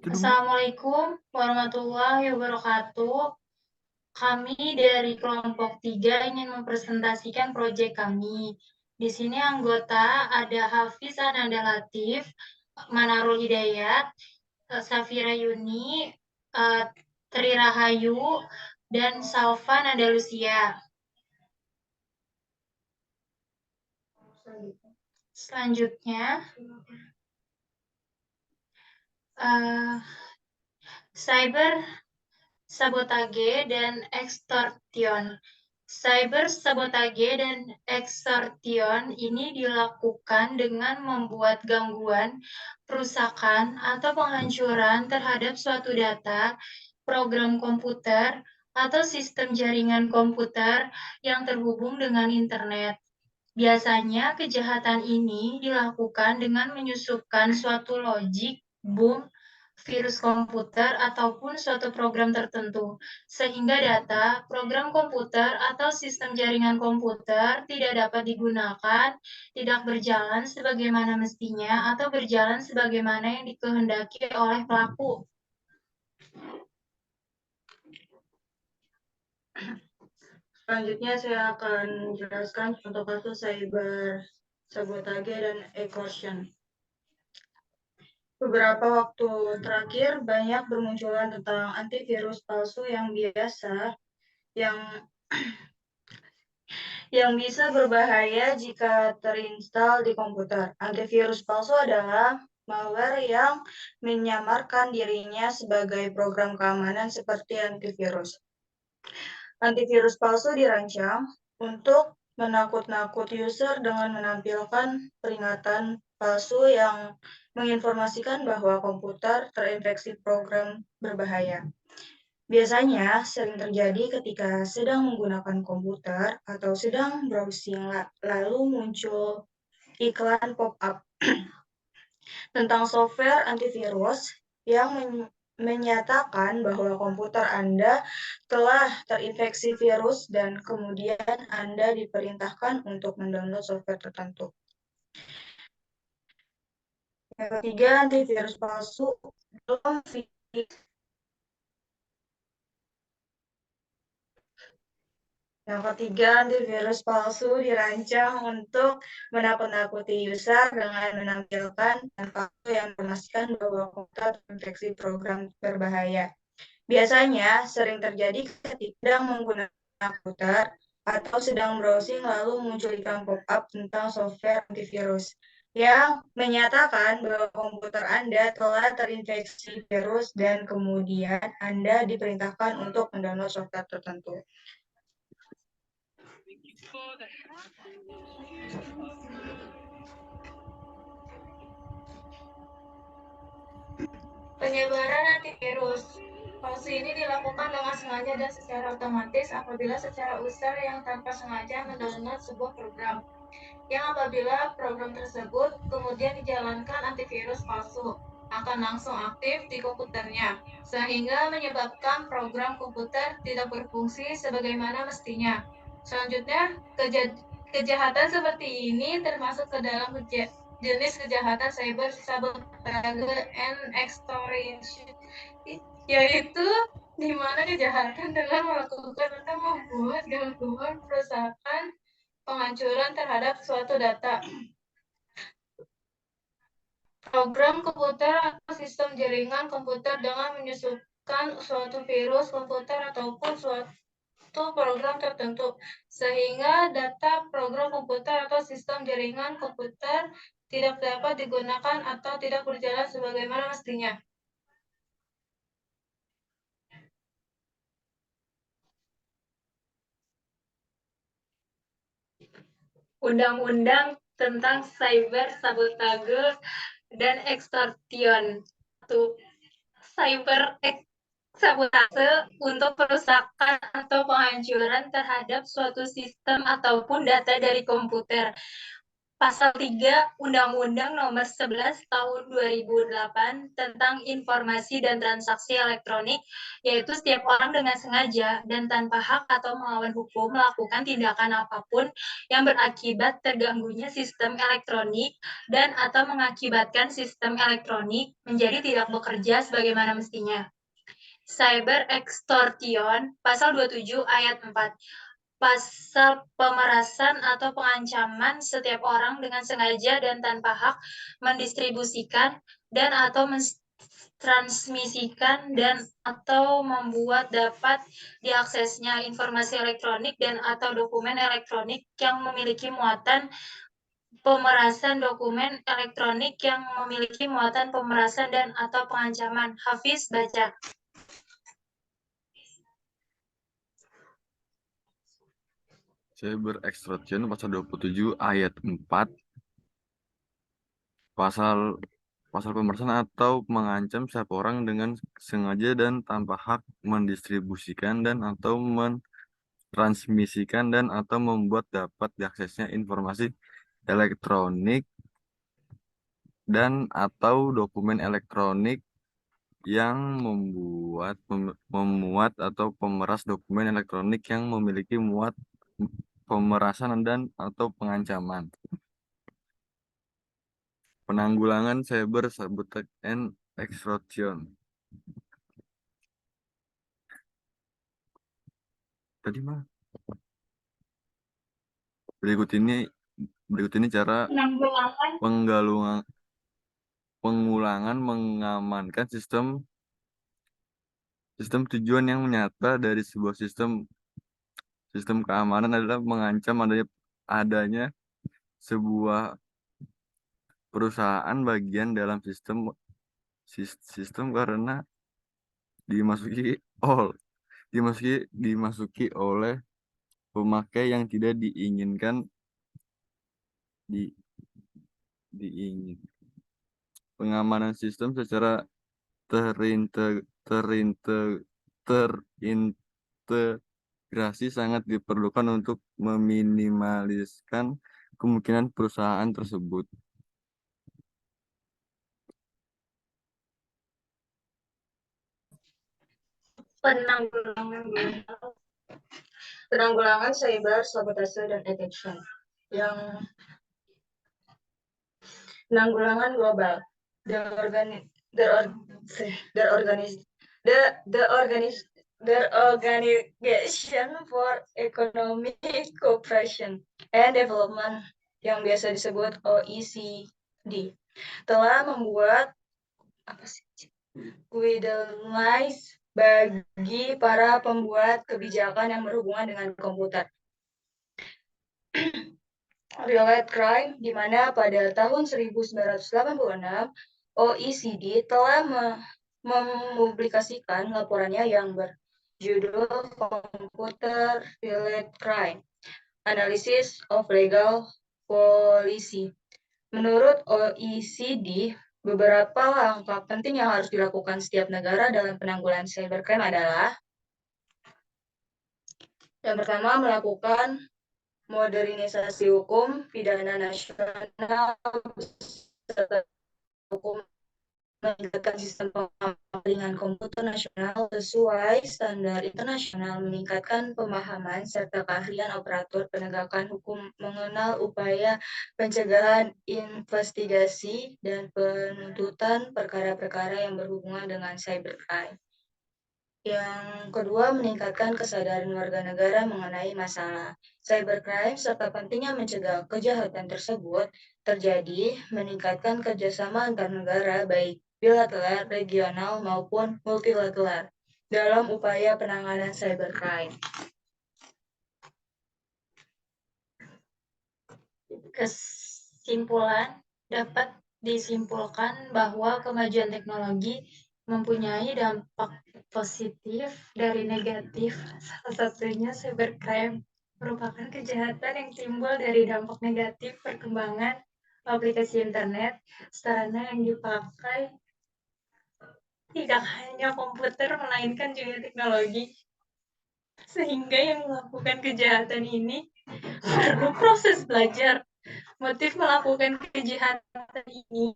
Assalamualaikum warahmatullahi wabarakatuh. Kami dari kelompok 3 ingin mempresentasikan proyek kami. Di sini anggota ada Hafiz Ananda Latif, Manarul Hidayat, Safira Yuni, Tri Rahayu, dan Salvan Andalusia. Selanjutnya, cyber sabotage dan extortion. Cyber sabotage dan extortion ini dilakukan dengan membuat gangguan, perusakan, atau penghancuran terhadap suatu data, program komputer, atau sistem jaringan komputer yang terhubung dengan internet. Biasanya kejahatan ini dilakukan dengan menyusupkan suatu logik, bom, virus komputer, ataupun suatu program tertentu, sehingga data, program komputer, atau sistem jaringan komputer tidak dapat digunakan, tidak berjalan sebagaimana mestinya, atau berjalan sebagaimana yang dikehendaki oleh pelaku. Selanjutnya saya akan jelaskan contoh kasus cyber sabotage dan extortion. Beberapa waktu terakhir banyak bermunculan tentang antivirus palsu yang biasa yang bisa berbahaya jika terinstal di komputer. Antivirus palsu adalah malware yang menyamarkan dirinya sebagai program keamanan seperti antivirus. Antivirus palsu dirancang untuk menakut-nakut user dengan menampilkan peringatan palsu yang menginformasikan bahwa komputer terinfeksi program berbahaya. Biasanya sering terjadi ketika sedang menggunakan komputer atau sedang browsing lalu muncul iklan pop-up tentang software antivirus yang menyatakan bahwa komputer Anda telah terinfeksi virus dan kemudian Anda diperintahkan untuk mendownload software tertentu. Yang ketiga, antivirus palsu belum Yang ketiga, antivirus palsu dirancang untuk menakut-nakuti user dengan menampilkan palsu yang memastikan bahwa komputer terinfeksi program berbahaya. Biasanya sering terjadi ketika sedang menggunakan komputer atau sedang browsing lalu muncul iklan pop-up tentang software antivirus yang menyatakan bahwa komputer Anda telah terinfeksi virus dan kemudian Anda diperintahkan untuk mendownload software tertentu. Penyebaran antivirus palsu ini dilakukan dengan sengaja dan secara otomatis apabila secara user yang tanpa sengaja mendownload sebuah program. Yang apabila program tersebut kemudian dijalankan antivirus palsu akan langsung aktif di komputernya, sehingga menyebabkan program komputer tidak berfungsi sebagaimana mestinya. Selanjutnya, kejahatan seperti ini termasuk ke dalam jenis kejahatan cyber sabotage and extortion, yaitu di mana kejahatan dengan melakukan atau membuat gangguan, perusakan, penghancuran terhadap suatu data, program komputer atau sistem jaringan komputer dengan menyusupkan suatu virus komputer ataupun suatu program tertentu, sehingga data program komputer atau sistem jaringan komputer tidak dapat digunakan atau tidak berjalan sebagaimana mestinya. Undang-undang tentang cyber sabotage dan extortion. Cyber sabotase untuk perusakan atau penghancuran terhadap suatu sistem ataupun data dari komputer. Pasal 3 Undang-Undang Nomor 11 Tahun 2008 tentang Informasi dan Transaksi Elektronik, yaitu setiap orang dengan sengaja dan tanpa hak atau melawan hukum melakukan tindakan apapun yang berakibat terganggunya sistem elektronik dan atau mengakibatkan sistem elektronik menjadi tidak bekerja sebagaimana mestinya. Cyber extortion, pasal 27 ayat 4. Pasal pemerasan atau pengancaman setiap orang dengan sengaja dan tanpa hak mendistribusikan dan atau mentransmisikan dan atau membuat dapat diaksesnya informasi elektronik dan atau dokumen elektronik yang memiliki muatan pemerasan, dokumen elektronik yang memiliki muatan pemerasan dan atau pengancaman. Hafiz baca. Cyber extortion pasal 27 ayat 4. Pasal pemerasan atau mengancam setiap orang dengan sengaja dan tanpa hak mendistribusikan dan atau mentransmisikan dan atau membuat dapat diaksesnya informasi elektronik dan atau dokumen elektronik yang memuat atau pemeras dokumen elektronik yang memiliki muat pemerasan dan atau pengancaman. Penanggulangan cyber sabotage and extortion. Tadi mah. Berikut ini cara pengulangan mengamankan sistem tujuan yang nyata dari sebuah sistem keamanan adalah mengancam adanya sebuah perusahaan bagian dalam sistem karena dimasuki oleh pemakai yang tidak diinginkan pengamanan sistem secara terintegrasi sangat diperlukan untuk meminimaliskan kemungkinan perusahaan tersebut. Penanggulangan cyber sabotase dan detection. Yang penanggulangan global. The Organization for Economic Cooperation and Development yang biasa disebut OECD telah membuat guidelines bagi para pembuat kebijakan yang berhubungan dengan komputer. Real crime, di mana pada tahun 1986 OECD telah mempublikasikan laporannya yang berjudul Computer Related Crime, Analysis of Legal Policy. Menurut OECD, beberapa langkah penting yang harus dilakukan setiap negara dalam penanggulangan cybercrime adalah: yang pertama, melakukan modernisasi hukum pidana nasional serta hukum meningkatkan sistem pengamanan komputer nasional sesuai standar internasional, meningkatkan pemahaman serta keahlian operator penegakan hukum mengenal upaya pencegahan, investigasi, dan penuntutan perkara-perkara yang berhubungan dengan cybercrime. Yang kedua, meningkatkan kesadaran warga negara mengenai masalah cybercrime serta pentingnya mencegah kejahatan tersebut terjadi, meningkatkan kerjasama antar negara baik bilateral, regional, maupun multilateral dalam upaya penanganan cybercrime. Kesimpulan, dapat disimpulkan bahwa kemajuan teknologi mempunyai dampak positif dari negatif. Salah satunya cybercrime merupakan kejahatan yang timbul dari dampak negatif perkembangan aplikasi internet, sarana yang dipakai tidak hanya komputer melainkan juga teknologi, sehingga yang melakukan kejahatan ini perlu proses belajar, Motif melakukan kejahatan ini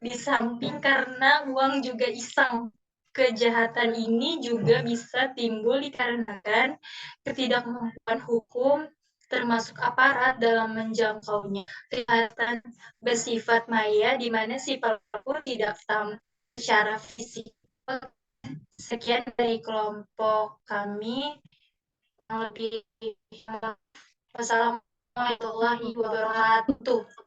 di samping karena uang juga iseng. Kejahatan ini juga bisa timbul dikarenakan ketidakmampuan hukum termasuk aparat dalam menjangkaunya. Kejahatan bersifat maya di mana si pelaku tidak tampak secara fisik. Sekian dari kelompok kami. Yang lebih, wassalamualaikum warahmatullahi wabarakatuh.